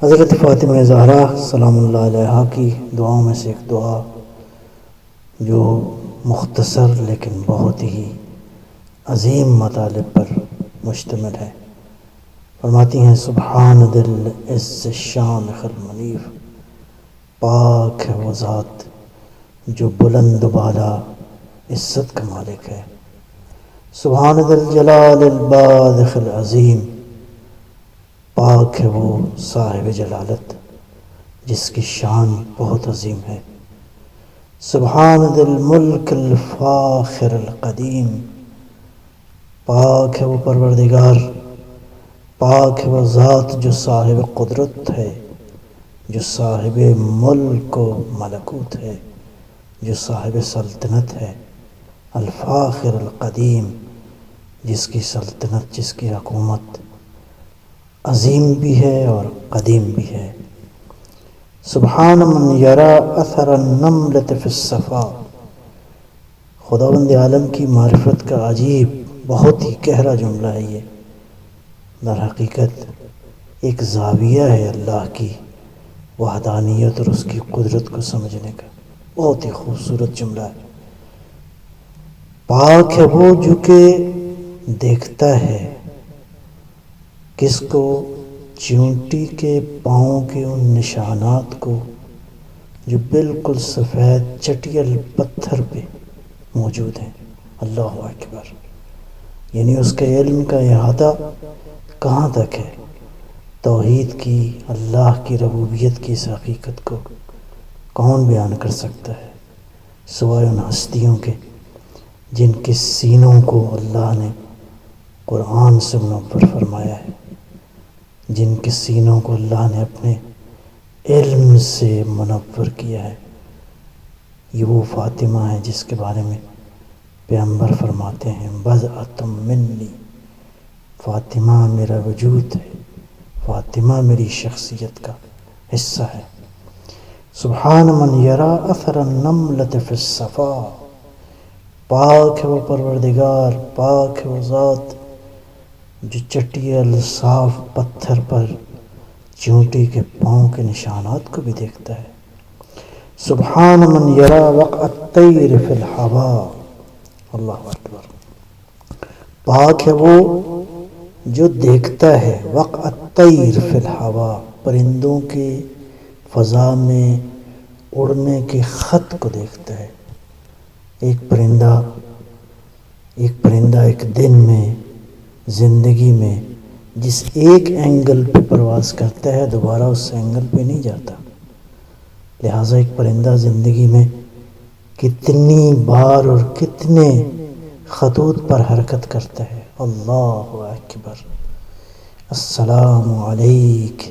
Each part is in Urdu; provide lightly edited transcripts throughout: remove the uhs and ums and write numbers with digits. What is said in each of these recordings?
حضرت فاطمہ زہرا سلام اللہ علیہا کی دعاؤں میں سے ایک دعا جو مختصر لیکن بہت ہی عظیم مطالب پر مشتمل ہے، فرماتی ہیں سبحان دل عز شان خل منیف، پاک ہے وہ ذات جو بلند بالا عزت کا مالک ہے، سبحان دل جلال البادخ العظیم، پاک ہے وہ صاحب جلالت جس کی شان بہت عظیم ہے، سبحان دل ملک الفاخر القدیم، پاک ہے وہ پروردگار، پاک ہے وہ ذات جو صاحب قدرت ہے، جو صاحب ملک و ملکوت ہے، جو صاحب سلطنت ہے، الفاخر القدیم، جس کی سلطنت، جس کی حکومت عظیم بھی ہے اور قدیم بھی ہے، سبحان من یرا اثر النملۃ فی الصفا، خداوند عالم کی معرفت کا عجیب بہت ہی گہرا جملہ ہے یہ، در حقیقت ایک زاویہ ہے اللہ کی وحدانیت اور اس کی قدرت کو سمجھنے کا، بہت ہی خوبصورت جملہ ہے، پاک ہے وہ جو کہ دیکھتا ہے کس کو؟ چیونٹی کے پاؤں کے ان نشانات کو جو بالکل سفید چٹیل پتھر پہ موجود ہیں، اللہ اکبر، یعنی اس کے علم کا احاطہ کہاں تک ہے؟ توحید کی، اللہ کی ربوبیت کی اس حقیقت کو کون بیان کر سکتا ہے سوائے ان ہستیوں کے جن کے سینوں کو اللہ نے قرآن سے منور فرمایا ہے، جن کے سینوں کو اللہ نے اپنے علم سے منور کیا ہے۔ یہ وہ فاطمہ ہے جس کے بارے میں پیغمبر فرماتے ہیں بضعۃ منی، فاطمہ میرا وجود ہے، فاطمہ میری شخصیت کا حصہ ہے، سبحان من یرا اثر النملۃ فی الصفا، پاک ہے وہ پروردگار، پاک ہے وہ ذات جو چٹیل صاف پتھر پر چیونٹی کے پاؤں کے نشانات کو بھی دیکھتا ہے، سبحان من یرا وقع الطیر فی الہوا، اللہ اکبر، پاک ہے وہ جو دیکھتا ہے وقع الطیر فی الہوا، پرندوں کے فضا میں اڑنے کے خط کو دیکھتا ہے، ایک پرندہ ایک دن میں زندگی میں جس ایک اینگل پہ پرواز کرتا ہے دوبارہ اس اینگل پہ نہیں جاتا، لہٰذا ایک پرندہ زندگی میں کتنی بار اور کتنے خطوط پر حرکت کرتا ہے، اللہ اکبر، السلام علیک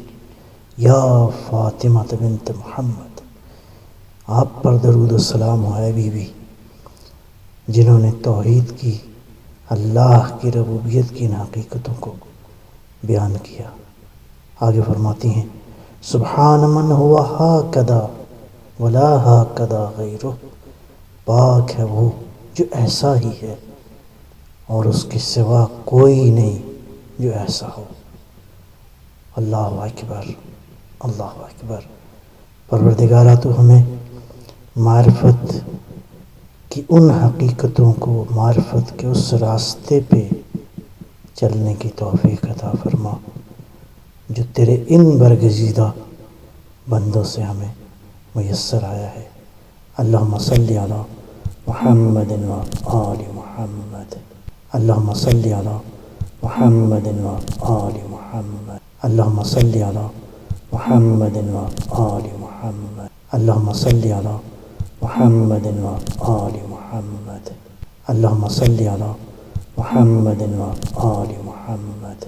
یا فاطمہ بنت محمد، آپ پر درود و سلام ہو اے بی بی جنہوں نے توحید کی، اللہ کی ربوبیت کی ان حقیقتوں کو بیان کیا۔ آگے فرماتی ہیں سبحان من ہوا ہاکذا ولا ہاکذا غیرہ، پاک ہے وہ جو ایسا ہی ہے اور اس کے سوا کوئی نہیں جو ایسا ہو، اللہ اکبر، اللہ اکبر، پروردگارہ تو ہمیں معرفت کی ان حقیقتوں کو، معرفت کے اس راستے پہ چلنے کی توفیق عطا فرما جو تیرے ان برگزیدہ بندوں سے ہمیں میسر آیا ہے، اللہم صلی علی محمد و آل محمد، اللہم صلی علی محمد و آل محمد، اللہم صلی علی محمد و آل محمد، اللہم صلی علی محمد و آل محمد، اللہم صلی علی محمد و آل محمد۔